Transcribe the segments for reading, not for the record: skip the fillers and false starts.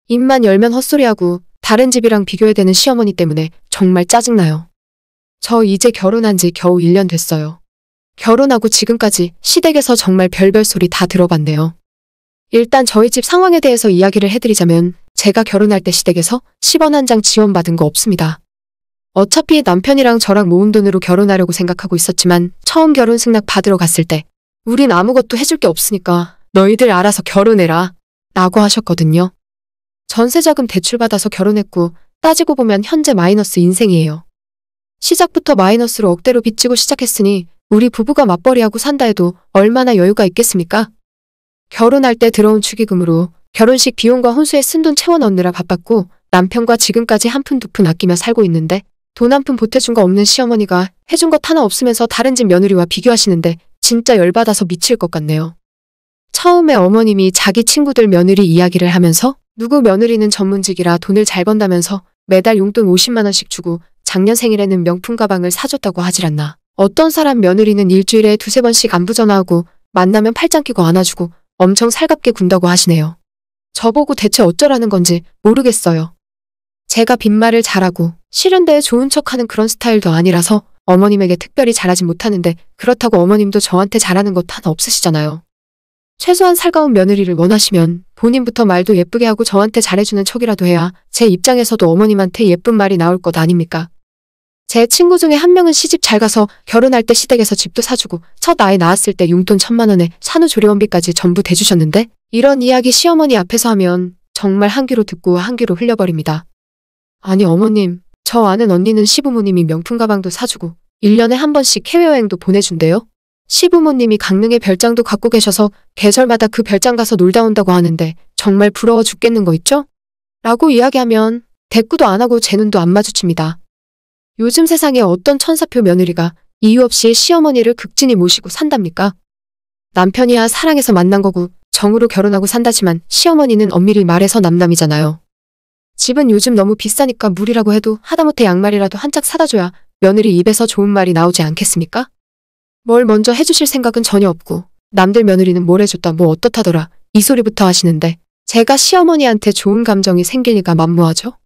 입만 열면 헛소리하고 다른 집이랑 비교해대는 시어머니 때문에 정말 짜증나요. 저 이제 결혼한 지 겨우 1년 됐어요. 결혼하고 지금까지 시댁에서 정말 별별 소리 다 들어봤네요. 일단 저희 집 상황에 대해서 이야기를 해드리자면 제가 결혼할 때 시댁에서 10원 한 장 지원받은 거 없습니다. 어차피 남편이랑 저랑 모은 돈으로 결혼하려고 생각하고 있었지만 처음 결혼 승낙 받으러 갔을 때 우린 아무것도 해줄 게 없으니까 너희들 알아서 결혼해라 라고 하셨거든요. 전세자금 대출받아서 결혼했고 따지고 보면 현재 마이너스 인생이에요. 시작부터 마이너스로 억대로 빚지고 시작했으니 우리 부부가 맞벌이하고 산다 해도 얼마나 여유가 있겠습니까? 결혼할 때 들어온 축의금으로 결혼식 비용과 혼수에 쓴 돈 채워 넣느라 바빴고 남편과 지금까지 한 푼 두 푼 아끼며 살고 있는데 돈 한 푼 보태준 거 없는 시어머니가 해준 것 하나 없으면서 다른 집 며느리와 비교하시는데 진짜 열받아서 미칠 것 같네요. 처음에 어머님이 자기 친구들 며느리 이야기를 하면서 누구 며느리는 전문직이라 돈을 잘 번다면서 매달 용돈 50만 원씩 주고 작년 생일에는 명품 가방을 사줬다고 하질 않나. 어떤 사람 며느리는 일주일에 두세 번씩 안부 전화하고 만나면 팔짱 끼고 안아주고 엄청 살갑게 군다고 하시네요. 저보고 대체 어쩌라는 건지 모르겠어요. 제가 빈말을 잘하고 싫은데 좋은 척하는 그런 스타일도 아니라서 어머님에게 특별히 잘하진 못하는데 그렇다고 어머님도 저한테 잘하는 것 하나 없으시잖아요. 최소한 살가운 며느리를 원하시면 본인부터 말도 예쁘게 하고 저한테 잘해주는 척이라도 해야 제 입장에서도 어머님한테 예쁜 말이 나올 것 아닙니까? 제 친구 중에 한 명은 시집 잘 가서 결혼할 때 시댁에서 집도 사주고 첫 아이 낳았을 때 용돈 1,000만 원에 산후조리원비까지 전부 대주셨는데 이런 이야기 시어머니 앞에서 하면 정말 한 귀로 듣고 한 귀로 흘려버립니다. 아니 어머님, 저 아는 언니는 시부모님이 명품 가방도 사주고 1년에 한 번씩 해외여행도 보내준대요. 시부모님이 강릉에 별장도 갖고 계셔서 계절마다 그 별장 가서 놀다 온다고 하는데 정말 부러워 죽겠는 거 있죠? 라고 이야기하면 대꾸도 안 하고 제 눈도 안 마주칩니다. 요즘 세상에 어떤 천사표 며느리가 이유 없이 시어머니를 극진히 모시고 산답니까? 남편이야 사랑해서 만난 거고 정으로 결혼하고 산다지만 시어머니는 엄밀히 말해서 남남이잖아요. 집은 요즘 너무 비싸니까 물이라고 해도 하다못해 양말이라도 한 짝 사다 줘야 며느리 입에서 좋은 말이 나오지 않겠습니까? 뭘 먼저 해주실 생각은 전혀 없고 남들 며느리는 뭘 해줬다 뭐 어떻다더라 이 소리부터 하시는데 제가 시어머니한테 좋은 감정이 생길 리가 만무하죠?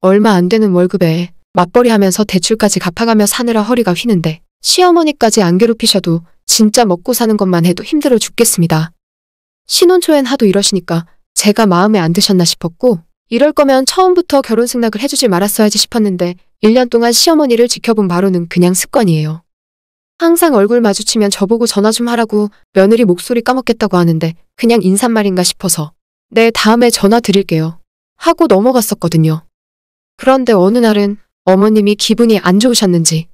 얼마 안 되는 월급에 맞벌이 하면서 대출까지 갚아가며 사느라 허리가 휘는데 시어머니까지 안 괴롭히셔도 진짜 먹고 사는 것만 해도 힘들어 죽겠습니다. 신혼 초엔 하도 이러시니까 제가 마음에 안 드셨나 싶었고 이럴 거면 처음부터 결혼 승낙을 해주질 말았어야지 싶었는데 1년 동안 시어머니를 지켜본 바로는 그냥 습관이에요. 항상 얼굴 마주치면 저보고 전화 좀 하라고 며느리 목소리 까먹겠다고 하는데 그냥 인사말인가 싶어서 네 다음에 전화 드릴게요 하고 넘어갔었거든요. 그런데 어느 날은 어머님이 기분이 안 좋으셨는지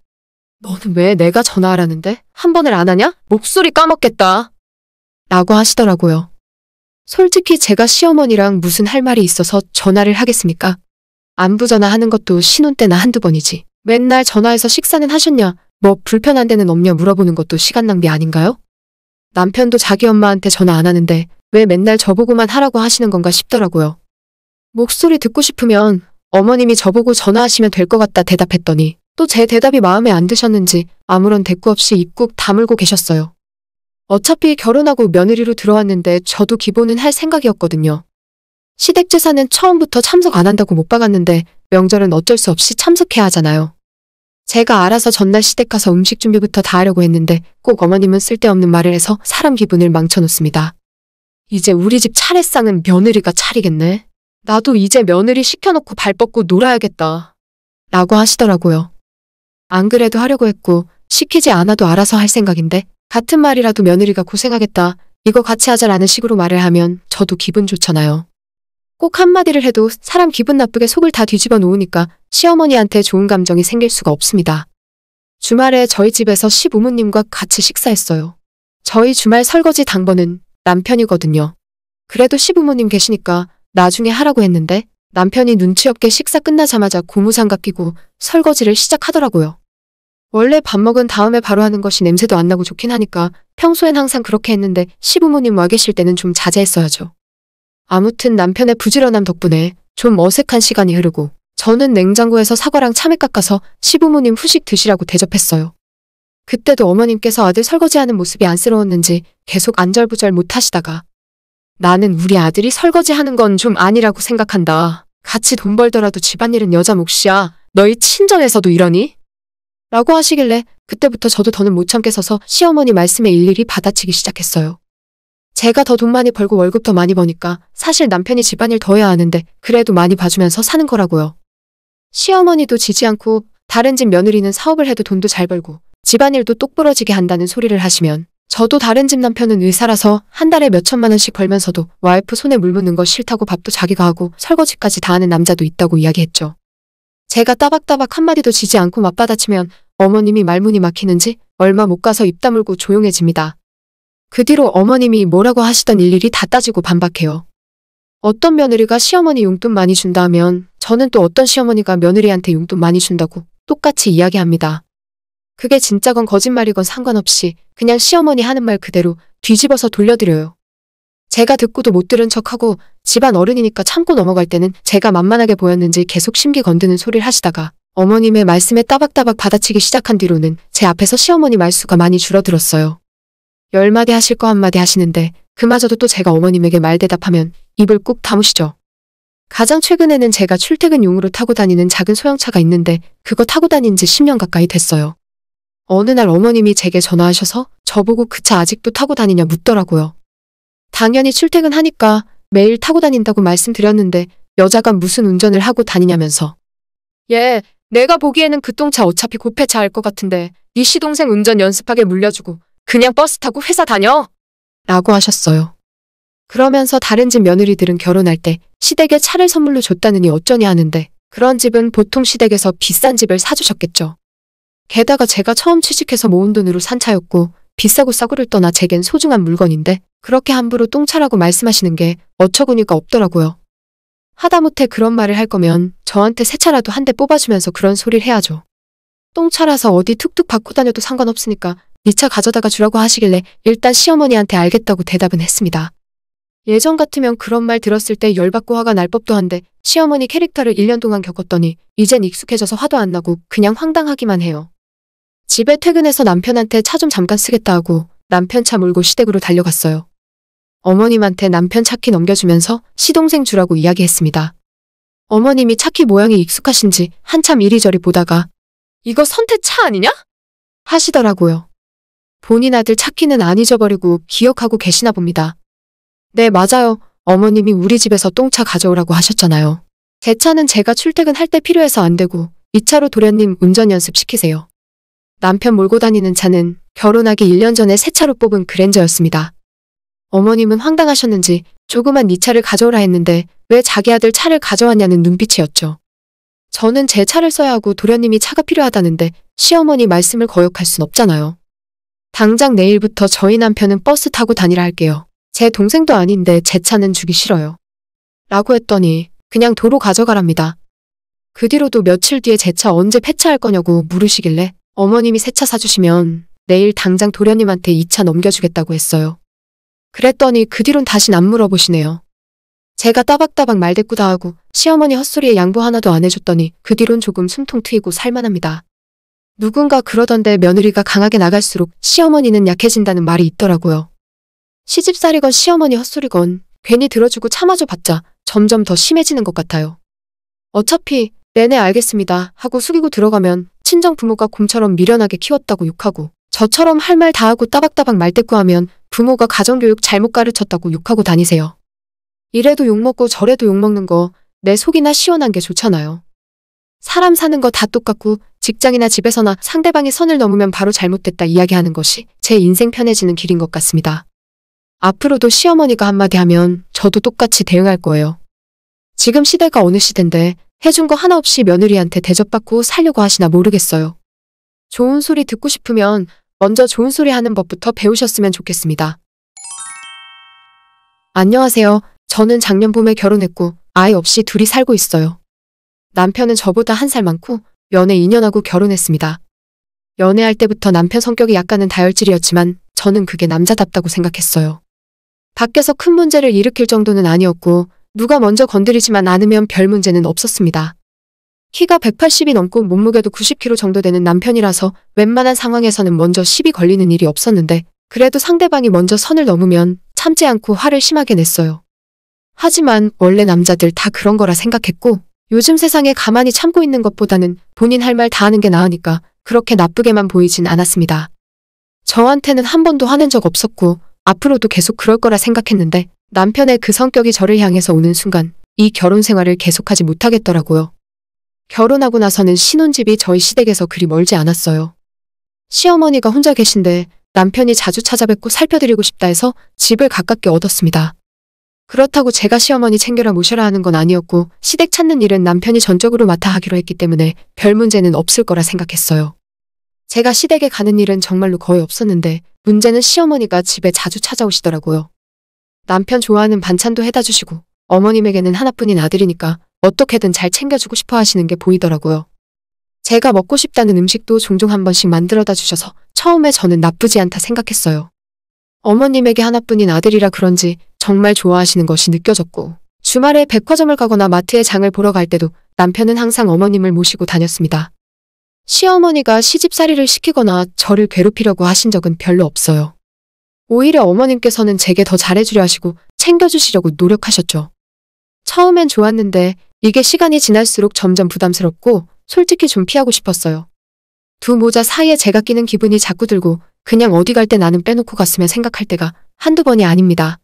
너는 왜 내가 전화하라는데 한 번을 안 하냐? 목소리 까먹겠다 라고 하시더라고요. 솔직히 제가 시어머니랑 무슨 할 말이 있어서 전화를 하겠습니까? 안부 전화하는 것도 신혼 때나 한두 번이지 맨날 전화해서 식사는 하셨냐? 뭐 불편한 데는 없냐 물어보는 것도 시간 낭비 아닌가요? 남편도 자기 엄마한테 전화 안 하는데 왜 맨날 저보고만 하라고 하시는 건가 싶더라고요. 목소리 듣고 싶으면 어머님이 저보고 전화하시면 될 것 같다 대답했더니 또 제 대답이 마음에 안 드셨는지 아무런 대꾸 없이 입 꾹 다물고 계셨어요. 어차피 결혼하고 며느리로 들어왔는데 저도 기본은 할 생각이었거든요. 시댁 제사는 처음부터 참석 안 한다고 못 박았는데 명절은 어쩔 수 없이 참석해야 하잖아요. 제가 알아서 전날 시댁 가서 음식 준비부터 다 하려고 했는데 꼭 어머님은 쓸데없는 말을 해서 사람 기분을 망쳐놓습니다. 이제 우리 집 차례상은 며느리가 차리겠네. 나도 이제 며느리 시켜놓고 발 뻗고 놀아야겠다. 라고 하시더라고요. 안 그래도 하려고 했고 시키지 않아도 알아서 할 생각인데 같은 말이라도 며느리가 고생하겠다. 이거 같이 하자라는 식으로 말을 하면 저도 기분 좋잖아요. 꼭 한마디를 해도 사람 기분 나쁘게 속을 다 뒤집어 놓으니까 시어머니한테 좋은 감정이 생길 수가 없습니다. 주말에 저희 집에서 시부모님과 같이 식사했어요. 저희 주말 설거지 당번은 남편이거든요. 그래도 시부모님 계시니까 나중에 하라고 했는데 남편이 눈치 없게 식사 끝나자마자 고무장갑 끼고 설거지를 시작하더라고요. 원래 밥 먹은 다음에 바로 하는 것이 냄새도 안 나고 좋긴 하니까 평소엔 항상 그렇게 했는데 시부모님 와 계실 때는 좀 자제했어야죠. 아무튼 남편의 부지런함 덕분에 좀 어색한 시간이 흐르고 저는 냉장고에서 사과랑 참외 깎아서 시부모님 후식 드시라고 대접했어요. 그때도 어머님께서 아들 설거지하는 모습이 안쓰러웠는지 계속 안절부절 못 하시다가 나는 우리 아들이 설거지 하는 건 좀 아니라고 생각한다. 같이 돈 벌더라도 집안일은 여자 몫이야. 너희 친정에서도 이러니? 라고 하시길래 그때부터 저도 더는 못 참겠어서 시어머니 말씀에 일일이 받아치기 시작했어요. 제가 더 돈 많이 벌고 월급 더 많이 버니까 사실 남편이 집안일 더 해야 하는데 그래도 많이 봐주면서 사는 거라고요. 시어머니도 지지 않고 다른 집 며느리는 사업을 해도 돈도 잘 벌고 집안일도 똑부러지게 한다는 소리를 하시면 저도 다른 집 남편은 의사라서 한 달에 몇 천만 원씩 벌면서도 와이프 손에 물 묻는 거 싫다고 밥도 자기가 하고 설거지까지 다 하는 남자도 있다고 이야기했죠. 제가 따박따박 한마디도 지지 않고 맞받아치면 어머님이 말문이 막히는지 얼마 못 가서 입 다물고 조용해집니다. 그 뒤로 어머님이 뭐라고 하시던 일일이 다 따지고 반박해요. 어떤 며느리가 시어머니 용돈 많이 준다 하면 저는 또 어떤 시어머니가 며느리한테 용돈 많이 준다고 똑같이 이야기합니다. 그게 진짜건 거짓말이건 상관없이 그냥 시어머니 하는 말 그대로 뒤집어서 돌려드려요. 제가 듣고도 못 들은 척하고 집안 어른이니까 참고 넘어갈 때는 제가 만만하게 보였는지 계속 심기 건드는 소리를 하시다가 어머님의 말씀에 따박따박 받아치기 시작한 뒤로는 제 앞에서 시어머니 말수가 많이 줄어들었어요. 10마디 하실 거 1마디 하시는데 그마저도 또 제가 어머님에게 말대답하면 입을 꾹 다무시죠. 가장 최근에는 제가 출퇴근용으로 타고 다니는 작은 소형차가 있는데 그거 타고 다닌 지 10년 가까이 됐어요. 어느 날 어머님이 제게 전화하셔서 저보고 그 차 아직도 타고 다니냐 묻더라고요. 당연히 출퇴근하니까 매일 타고 다닌다고 말씀드렸는데 여자가 무슨 운전을 하고 다니냐면서. 예, 내가 보기에는 그 똥차 어차피 곧 폐차할 것 같은데 네 시동생 운전 연습하게 물려주고 그냥 버스 타고 회사 다녀! 라고 하셨어요. 그러면서 다른 집 며느리들은 결혼할 때 시댁에 차를 선물로 줬다느니 어쩌냐 하는데 그런 집은 보통 시댁에서 비싼 집을 사주셨겠죠. 게다가 제가 처음 취직해서 모은 돈으로 산 차였고 비싸고 싸구를 떠나 제겐 소중한 물건인데 그렇게 함부로 똥차라고 말씀하시는 게 어처구니가 없더라고요. 하다못해 그런 말을 할 거면 저한테 새 차라도 한 대 뽑아주면서 그런 소리를 해야죠. 똥차라서 어디 툭툭 받고 다녀도 상관없으니까 네 차 가져다가 주라고 하시길래 일단 시어머니한테 알겠다고 대답은 했습니다. 예전 같으면 그런 말 들었을 때 열받고 화가 날 법도 한데 시어머니 캐릭터를 1년 동안 겪었더니 이젠 익숙해져서 화도 안 나고 그냥 황당하기만 해요. 집에 퇴근해서 남편한테 차 좀 잠깐 쓰겠다 하고 남편 차 몰고 시댁으로 달려갔어요. 어머님한테 남편 차키 넘겨주면서 시동생 주라고 이야기했습니다. 어머님이 차키 모양이 익숙하신지 한참 이리저리 보다가 이거 선태 차 아니냐? 하시더라고요. 본인 아들 차키는 안 잊어버리고 기억하고 계시나 봅니다. 네, 맞아요. 어머님이 우리 집에서 똥차 가져오라고 하셨잖아요. 제 차는 제가 출퇴근할 때 필요해서 안 되고 이 차로 도련님 운전 연습시키세요. 남편 몰고 다니는 차는 결혼하기 1년 전에 새 차로 뽑은 그랜저였습니다. 어머님은 황당하셨는지 조그만 네 차를 가져오라 했는데 왜 자기 아들 차를 가져왔냐는 눈빛이었죠. 저는 제 차를 써야 하고 도련님이 차가 필요하다는데 시어머니 말씀을 거역할 순 없잖아요. 당장 내일부터 저희 남편은 버스 타고 다니라 할게요. 제 동생도 아닌데 제 차는 주기 싫어요. 라고 했더니 그냥 도로 가져가랍니다. 그 뒤로도 며칠 뒤에 제 차 언제 폐차할 거냐고 물으시길래 어머님이 새 차 사주시면 내일 당장 도련님한테 이 차 넘겨주겠다고 했어요. 그랬더니 그 뒤론 다신 안 물어보시네요. 제가 따박따박 말대꾸 다 하고 시어머니 헛소리에 양보 하나도 안 해줬더니 그 뒤론 조금 숨통 트이고 살만합니다. 누군가 그러던데 며느리가 강하게 나갈수록 시어머니는 약해진다는 말이 있더라고요. 시집살이건 시어머니 헛소리건 괜히 들어주고 참아줘 봤자 점점 더 심해지는 것 같아요. 어차피 네네 알겠습니다 하고 숙이고 들어가면 친정 부모가 곰처럼 미련하게 키웠다고 욕하고 저처럼 할 말 다 하고 따박따박 말대꾸하면 부모가 가정교육 잘못 가르쳤다고 욕하고 다니세요. 이래도 욕먹고 저래도 욕먹는 거 내 속이나 시원한 게 좋잖아요. 사람 사는 거 다 똑같고 직장이나 집에서나 상대방이 선을 넘으면 바로 잘못됐다 이야기하는 것이 제 인생 편해지는 길인 것 같습니다. 앞으로도 시어머니가 한마디 하면 저도 똑같이 대응할 거예요. 지금 시대가 어느 시대인데 해준 거 하나 없이 며느리한테 대접받고 살려고 하시나 모르겠어요. 좋은 소리 듣고 싶으면 먼저 좋은 소리 하는 법부터 배우셨으면 좋겠습니다. 안녕하세요. 저는 작년 봄에 결혼했고 아이 없이 둘이 살고 있어요. 남편은 저보다 1살 많고 연애 2년하고 결혼했습니다. 연애할 때부터 남편 성격이 약간은 다혈질이었지만 저는 그게 남자답다고 생각했어요. 밖에서 큰 문제를 일으킬 정도는 아니었고 누가 먼저 건드리지만 않으면 별 문제는 없었습니다. 키가 180이 넘고 몸무게도 90kg 정도 되는 남편이라서 웬만한 상황에서는 먼저 시비 걸리는 일이 없었는데 그래도 상대방이 먼저 선을 넘으면 참지 않고 화를 심하게 냈어요. 하지만 원래 남자들 다 그런 거라 생각했고 요즘 세상에 가만히 참고 있는 것보다는 본인 할 말 다 하는 게 나으니까 그렇게 나쁘게만 보이진 않았습니다. 저한테는 한 번도 화낸 적 없었고 앞으로도 계속 그럴 거라 생각했는데 남편의 그 성격이 저를 향해서 오는 순간 이 결혼 생활을 계속하지 못하겠더라고요. 결혼하고 나서는 신혼집이 저희 시댁에서 그리 멀지 않았어요. 시어머니가 혼자 계신데 남편이 자주 찾아뵙고 살펴드리고 싶다 해서 집을 가깝게 얻었습니다. 그렇다고 제가 시어머니 챙겨라 모셔라 하는 건 아니었고 시댁 찾는 일은 남편이 전적으로 맡아 하기로 했기 때문에 별 문제는 없을 거라 생각했어요. 제가 시댁에 가는 일은 정말로 거의 없었는데 문제는 시어머니가 집에 자주 찾아오시더라고요. 남편 좋아하는 반찬도 해다 주시고 어머님에게는 하나뿐인 아들이니까 어떻게든 잘 챙겨주고 싶어 하시는 게 보이더라고요. 제가 먹고 싶다는 음식도 종종 한 번씩 만들어다 주셔서 처음에 저는 나쁘지 않다 생각했어요. 어머님에게 하나뿐인 아들이라 그런지 정말 좋아하시는 것이 느껴졌고 주말에 백화점을 가거나 마트에 장을 보러 갈 때도 남편은 항상 어머님을 모시고 다녔습니다. 시어머니가 시집살이를 시키거나 저를 괴롭히려고 하신 적은 별로 없어요. 오히려 어머님께서는 제게 더 잘해주려 하시고 챙겨주시려고 노력하셨죠. 처음엔 좋았는데 이게 시간이 지날수록 점점 부담스럽고 솔직히 좀 피하고 싶었어요. 두 모자 사이에 제가 끼는 기분이 자꾸 들고 그냥 어디 갈 때 나는 빼놓고 갔으면 생각할 때가 한두 번이 아닙니다.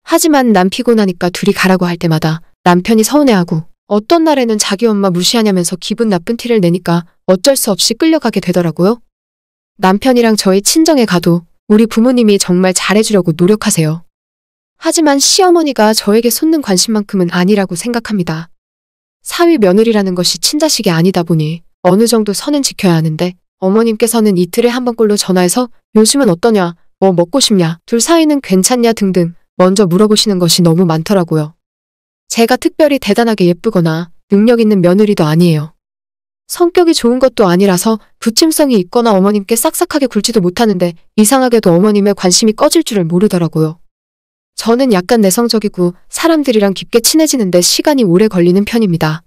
하지만 남 피곤하니까 둘이 가라고 할 때마다 남편이 서운해하고 어떤 날에는 자기 엄마 무시하냐면서 기분 나쁜 티를 내니까 어쩔 수 없이 끌려가게 되더라고요. 남편이랑 저희 친정에 가도 우리 부모님이 정말 잘해주려고 노력하세요. 하지만 시어머니가 저에게 쏟는 관심만큼은 아니라고 생각합니다. 사위 며느리라는 것이 친자식이 아니다 보니 어느 정도 선은 지켜야 하는데 어머님께서는 이틀에 한 번꼴로 전화해서 요즘은 어떠냐, 뭐 먹고 싶냐, 둘 사이는 괜찮냐 등등 먼저 물어보시는 것이 너무 많더라고요. 제가 특별히 대단하게 예쁘거나 능력 있는 며느리도 아니에요. 성격이 좋은 것도 아니라서 부침성이 있거나 어머님께 싹싹하게 굴지도 못하는데 이상하게도 어머님의 관심이 꺼질 줄을 모르더라고요. 저는 약간 내성적이고 사람들이랑 깊게 친해지는데 시간이 오래 걸리는 편입니다.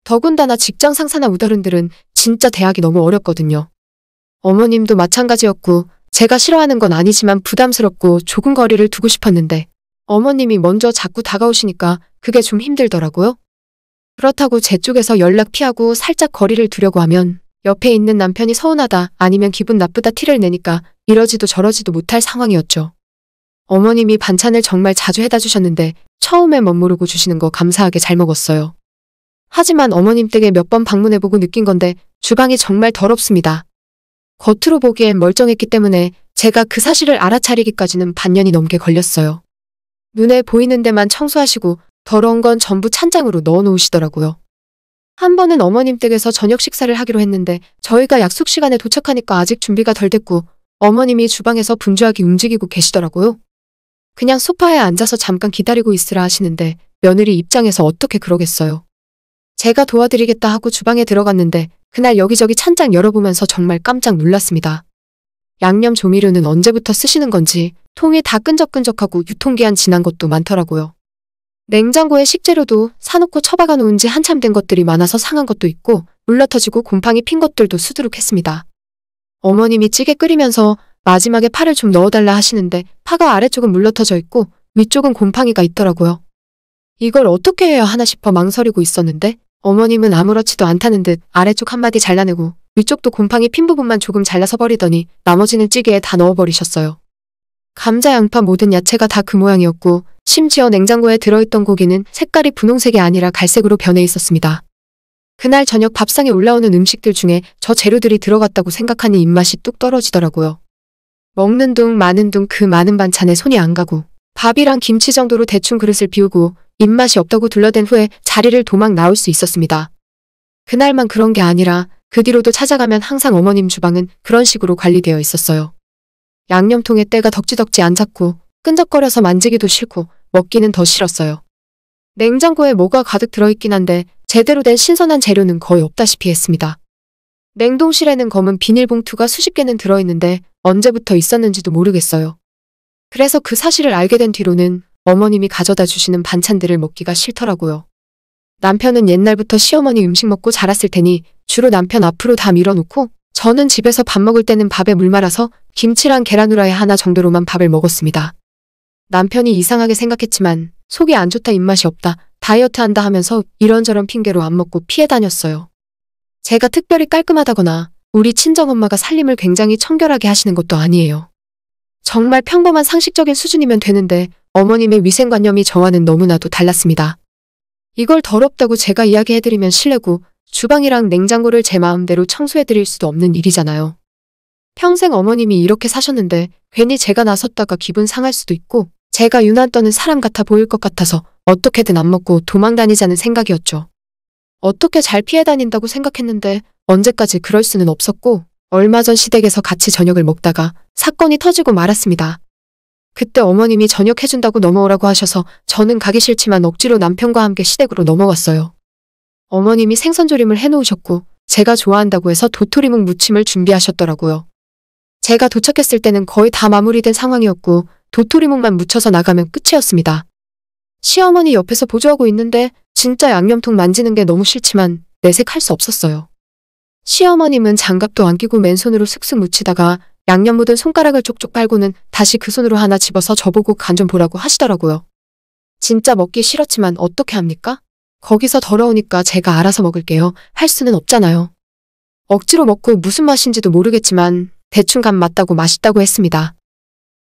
더군다나 직장 상사나 우더른들은 진짜 대하기 너무 어렵거든요. 어머님도 마찬가지였고 제가 싫어하는 건 아니지만 부담스럽고 조금 거리를 두고 싶었는데 어머님이 먼저 자꾸 다가오시니까 그게 좀 힘들더라고요. 그렇다고 제 쪽에서 연락 피하고 살짝 거리를 두려고 하면 옆에 있는 남편이 서운하다 아니면 기분 나쁘다 티를 내니까 이러지도 저러지도 못할 상황이었죠. 어머님이 반찬을 정말 자주 해다 주셨는데 처음에 멋모르고 주시는 거 감사하게 잘 먹었어요. 하지만 어머님 댁에 몇 번 방문해보고 느낀 건데 주방이 정말 더럽습니다. 겉으로 보기엔 멀쩡했기 때문에 제가 그 사실을 알아차리기까지는 반년이 넘게 걸렸어요. 눈에 보이는 데만 청소하시고 더러운 건 전부 찬장으로 넣어놓으시더라고요. 한 번은 어머님 댁에서 저녁 식사를 하기로 했는데 저희가 약속 시간에 도착하니까 아직 준비가 덜 됐고 어머님이 주방에서 분주하게 움직이고 계시더라고요. 그냥 소파에 앉아서 잠깐 기다리고 있으라 하시는데 며느리 입장에서 어떻게 그러겠어요. 제가 도와드리겠다 하고 주방에 들어갔는데 그날 여기저기 찬장 열어보면서 정말 깜짝 놀랐습니다. 양념 조미료는 언제부터 쓰시는 건지 통이 다 끈적끈적하고 유통기한 지난 것도 많더라고요. 냉장고에 식재료도 사놓고 처박아 놓은 지 한참 된 것들이 많아서 상한 것도 있고 물러터지고 곰팡이 핀 것들도 수두룩했습니다. 어머님이 찌개 끓이면서 마지막에 파를 좀 넣어달라 하시는데 파가 아래쪽은 물러터져 있고 위쪽은 곰팡이가 있더라고요. 이걸 어떻게 해야 하나 싶어 망설이고 있었는데 어머님은 아무렇지도 않다는 듯 아래쪽 한마디 잘라내고 위쪽도 곰팡이 핀 부분만 조금 잘라서 버리더니 나머지는 찌개에 다 넣어버리셨어요. 감자, 양파 모든 야채가 다 그 모양이었고 심지어 냉장고에 들어있던 고기는 색깔이 분홍색이 아니라 갈색으로 변해 있었습니다. 그날 저녁 밥상에 올라오는 음식들 중에 저 재료들이 들어갔다고 생각하니 입맛이 뚝 떨어지더라고요. 먹는 둥 마는 둥 그 많은 반찬에 손이 안 가고 밥이랑 김치 정도로 대충 그릇을 비우고 입맛이 없다고 둘러댄 후에 자리를 도망 나올 수 있었습니다. 그날만 그런 게 아니라 그 뒤로도 찾아가면 항상 어머님 주방은 그런 식으로 관리되어 있었어요. 양념통에 때가 덕지덕지 앉았고 끈적거려서 만지기도 싫고 먹기는 더 싫었어요. 냉장고에 뭐가 가득 들어있긴 한데 제대로 된 신선한 재료는 거의 없다시피 했습니다. 냉동실에는 검은 비닐봉투가 수십 개는 들어있는데 언제부터 있었는지도 모르겠어요. 그래서 그 사실을 알게 된 뒤로는 어머님이 가져다 주시는 반찬들을 먹기가 싫더라고요. 남편은 옛날부터 시어머니 음식 먹고 자랐을 테니 주로 남편 앞으로 다 밀어놓고 저는 집에서 밥 먹을 때는 밥에 물 말아서 김치랑 계란 후라이 하나 정도로만 밥을 먹었습니다. 남편이 이상하게 생각했지만 속이 안 좋다, 입맛이 없다, 다이어트 한다 하면서 이런저런 핑계로 안 먹고 피해 다녔어요. 제가 특별히 깔끔하다거나 우리 친정엄마가 살림을 굉장히 청결하게 하시는 것도 아니에요. 정말 평범한 상식적인 수준이면 되는데 어머님의 위생관념이 저와는 너무나도 달랐습니다. 이걸 더럽다고 제가 이야기해드리면 실례고 주방이랑 냉장고를 제 마음대로 청소해드릴 수도 없는 일이잖아요. 평생 어머님이 이렇게 사셨는데 괜히 제가 나섰다가 기분 상할 수도 있고 제가 유난 떠는 사람 같아 보일 것 같아서 어떻게든 안 먹고 도망 다니자는 생각이었죠. 어떻게 잘 피해 다닌다고 생각했는데 언제까지 그럴 수는 없었고 얼마 전 시댁에서 같이 저녁을 먹다가 사건이 터지고 말았습니다. 그때 어머님이 저녁 해준다고 넘어오라고 하셔서 저는 가기 싫지만 억지로 남편과 함께 시댁으로 넘어갔어요. 어머님이 생선조림을 해놓으셨고 제가 좋아한다고 해서 도토리묵 무침을 준비하셨더라고요. 제가 도착했을 때는 거의 다 마무리된 상황이었고 도토리묵만 무쳐서 나가면 끝이었습니다. 시어머니 옆에서 보조하고 있는데 진짜 양념통 만지는 게 너무 싫지만 내색할 수 없었어요. 시어머님은 장갑도 안 끼고 맨손으로 슥슥 묻히다가 양념 묻은 손가락을 쪽쪽 빨고는 다시 그 손으로 하나 집어서 저보고 간 좀 보라고 하시더라고요. 진짜 먹기 싫었지만 어떻게 합니까? 거기서 더러우니까 제가 알아서 먹을게요. 할 수는 없잖아요. 억지로 먹고 무슨 맛인지도 모르겠지만 대충 간 맞다고 맛있다고 했습니다.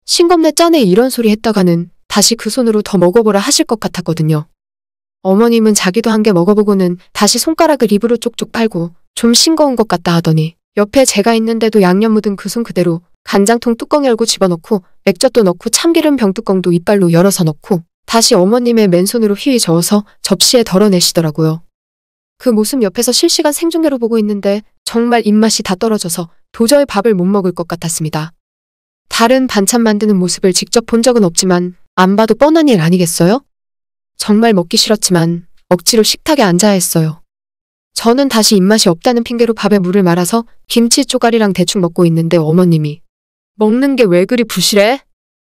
싱겁네 짜네 이런 소리 했다가는 다시 그 손으로 더 먹어보라 하실 것 같았거든요. 어머님은 자기도 한 개 먹어보고는 다시 손가락을 입으로 쪽쪽 빨고 좀 싱거운 것 같다 하더니 옆에 제가 있는데도 양념 묻은 그 손 그대로 간장통 뚜껑 열고 집어넣고 맥젓도 넣고 참기름 병뚜껑도 이빨로 열어서 넣고 다시 어머님의 맨손으로 휘휘 저어서 접시에 덜어내시더라고요. 그 모습 옆에서 실시간 생중계로 보고 있는데 정말 입맛이 다 떨어져서 도저히 밥을 못 먹을 것 같았습니다. 다른 반찬 만드는 모습을 직접 본 적은 없지만 안 봐도 뻔한 일 아니겠어요? 정말 먹기 싫었지만 억지로 식탁에 앉아야 했어요. 저는 다시 입맛이 없다는 핑계로 밥에 물을 말아서 김치 쪼가리랑 대충 먹고 있는데 어머님이 먹는 게 왜 그리 부실해?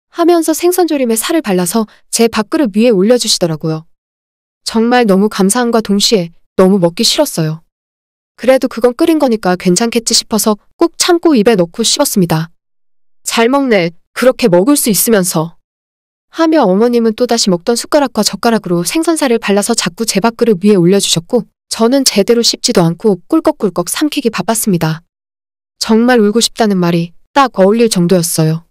하면서 생선조림에 살을 발라서 제 밥그릇 위에 올려주시더라고요. 정말 너무 감사함과 동시에 너무 먹기 싫었어요. 그래도 그건 끓인 거니까 괜찮겠지 싶어서 꾹 참고 입에 넣고 씹었습니다. 잘 먹네. 그렇게 먹을 수 있으면서. 하며 어머님은 또다시 먹던 숟가락과 젓가락으로 생선살을 발라서 자꾸 제 밥그릇 위에 올려주셨고 저는 제대로 씹지도 않고 꿀꺽꿀꺽 삼키기 바빴습니다. 정말 울고 싶다는 말이 딱 어울릴 정도였어요.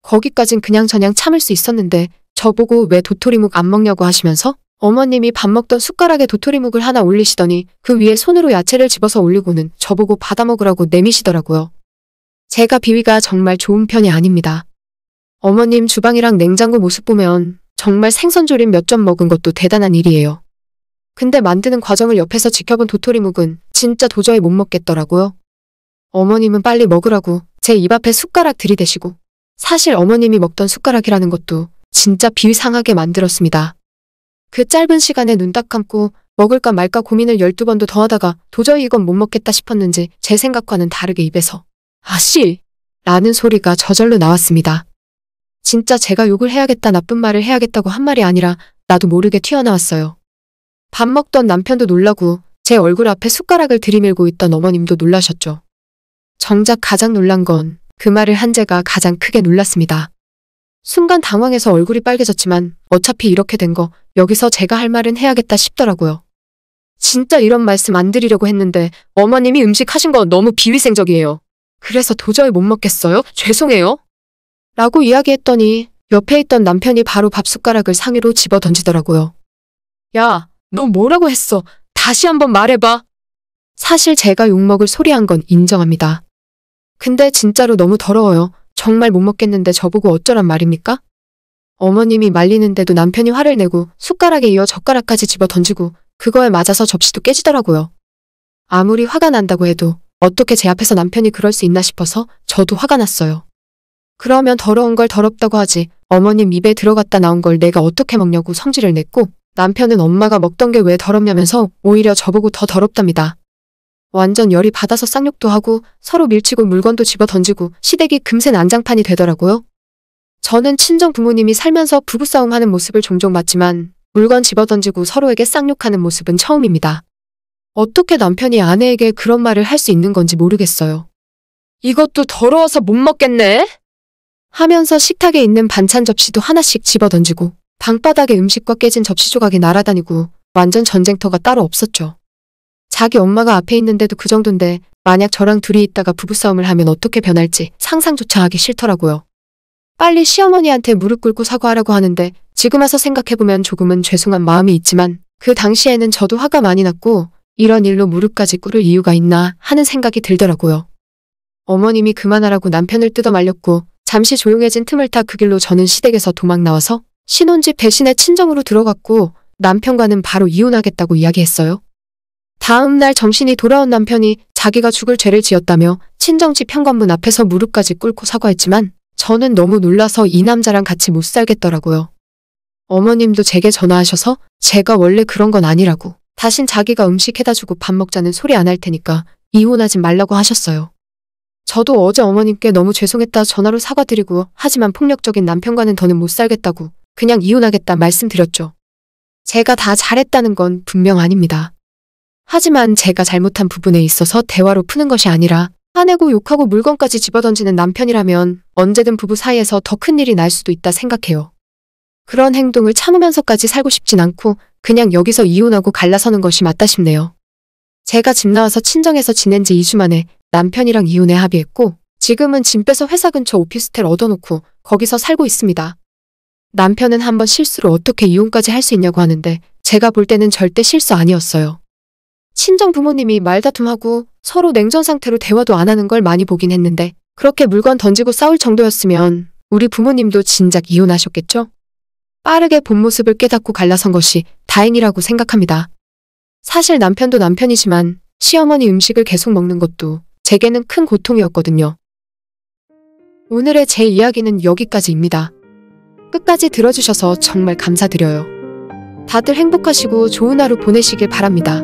거기까진 그냥저냥 참을 수 있었는데 저보고 왜 도토리묵 안 먹냐고 하시면서 어머님이 밥 먹던 숟가락에 도토리묵을 하나 올리시더니 그 위에 손으로 야채를 집어서 올리고는 저보고 받아먹으라고 내미시더라고요. 제가 비위가 정말 좋은 편이 아닙니다. 어머님 주방이랑 냉장고 모습 보면 정말 생선조림 몇 점 먹은 것도 대단한 일이에요. 근데 만드는 과정을 옆에서 지켜본 도토리묵은 진짜 도저히 못 먹겠더라고요. 어머님은 빨리 먹으라고 제 입 앞에 숟가락 들이대시고 사실 어머님이 먹던 숟가락이라는 것도 진짜 비위상하게 만들었습니다. 그 짧은 시간에 눈 딱 감고 먹을까 말까 고민을 12번도 더 하다가 도저히 이건 못 먹겠다 싶었는지 제 생각과는 다르게 입에서 아씨! 라는 소리가 저절로 나왔습니다. 진짜 제가 욕을 해야겠다 나쁜 말을 해야겠다고 한 말이 아니라 나도 모르게 튀어나왔어요. 밥 먹던 남편도 놀라고 제 얼굴 앞에 숟가락을 들이밀고 있던 어머님도 놀라셨죠. 정작 가장 놀란 건 그 말을 한 제가 가장 크게 놀랐습니다. 순간 당황해서 얼굴이 빨개졌지만 어차피 이렇게 된 거 여기서 제가 할 말은 해야겠다 싶더라고요. 진짜 이런 말씀 안 드리려고 했는데 어머님이 음식 하신 거 너무 비위생적이에요. 그래서 도저히 못 먹겠어요? 죄송해요. 라고 이야기했더니 옆에 있던 남편이 바로 밥 숟가락을 상위로 집어 던지더라고요. 야, 너 뭐라고 했어? 다시 한번 말해봐. 사실 제가 욕먹을 소리 한 건 인정합니다. 근데 진짜로 너무 더러워요. 정말 못 먹겠는데 저보고 어쩌란 말입니까? 어머님이 말리는데도 남편이 화를 내고 숟가락에 이어 젓가락까지 집어 던지고 그거에 맞아서 접시도 깨지더라고요. 아무리 화가 난다고 해도 어떻게 제 앞에서 남편이 그럴 수 있나 싶어서 저도 화가 났어요. 그러면 더러운 걸 더럽다고 하지 어머님 입에 들어갔다 나온 걸 내가 어떻게 먹냐고 성질을 냈고 남편은 엄마가 먹던 게 왜 더럽냐면서 오히려 저보고 더 더럽답니다. 완전 열이 받아서 쌍욕도 하고 서로 밀치고 물건도 집어 던지고 시댁이 금세 난장판이 되더라고요. 저는 친정 부모님이 살면서 부부싸움하는 모습을 종종 봤지만 물건 집어 던지고 서로에게 쌍욕하는 모습은 처음입니다. 어떻게 남편이 아내에게 그런 말을 할 수 있는 건지 모르겠어요. 이것도 더러워서 못 먹겠네? 하면서 식탁에 있는 반찬 접시도 하나씩 집어던지고 방바닥에 음식과 깨진 접시 조각이 날아다니고 완전 전쟁터가 따로 없었죠. 자기 엄마가 앞에 있는데도 그 정도인데 만약 저랑 둘이 있다가 부부싸움을 하면 어떻게 변할지 상상조차 하기 싫더라고요. 빨리 시어머니한테 무릎 꿇고 사과하라고 하는데 지금 와서 생각해보면 조금은 죄송한 마음이 있지만 그 당시에는 저도 화가 많이 났고 이런 일로 무릎까지 꿇을 이유가 있나 하는 생각이 들더라고요. 어머님이 그만하라고 남편을 뜯어 말렸고 잠시 조용해진 틈을 타 그 길로 저는 시댁에서 도망 나와서 신혼집 대신에 친정으로 들어갔고 남편과는 바로 이혼하겠다고 이야기했어요. 다음 날 정신이 돌아온 남편이 자기가 죽을 죄를 지었다며 친정집 현관문 앞에서 무릎까지 꿇고 사과했지만 저는 너무 놀라서 이 남자랑 같이 못 살겠더라고요. 어머님도 제게 전화하셔서 제가 원래 그런 건 아니라고 다신 자기가 음식 해다 주고 밥 먹자는 소리 안 할 테니까 이혼하지 말라고 하셨어요. 저도 어제 어머님께 너무 죄송했다 전화로 사과드리고 하지만 폭력적인 남편과는 더는 못 살겠다고 그냥 이혼하겠다 말씀드렸죠. 제가 다 잘했다는 건 분명 아닙니다. 하지만 제가 잘못한 부분에 있어서 대화로 푸는 것이 아니라 화내고 욕하고 물건까지 집어던지는 남편이라면 언제든 부부 사이에서 더 큰 일이 날 수도 있다 생각해요. 그런 행동을 참으면서까지 살고 싶진 않고 그냥 여기서 이혼하고 갈라서는 것이 맞다 싶네요. 제가 집 나와서 친정에서 지낸 지 2주 만에 남편이랑 이혼에 합의했고 지금은 짐 빼서 회사 근처 오피스텔 얻어놓고 거기서 살고 있습니다. 남편은 한번 실수로 어떻게 이혼까지 할 수 있냐고 하는데 제가 볼 때는 절대 실수 아니었어요. 친정 부모님이 말다툼하고 서로 냉전 상태로 대화도 안 하는 걸 많이 보긴 했는데 그렇게 물건 던지고 싸울 정도였으면 우리 부모님도 진작 이혼하셨겠죠? 빠르게 본 모습을 깨닫고 갈라선 것이 다행이라고 생각합니다. 사실 남편도 남편이지만 시어머니 음식을 계속 먹는 것도 제게는 큰 고통이었거든요. 오늘의 제 이야기는 여기까지입니다. 끝까지 들어주셔서 정말 감사드려요. 다들 행복하시고 좋은 하루 보내시길 바랍니다.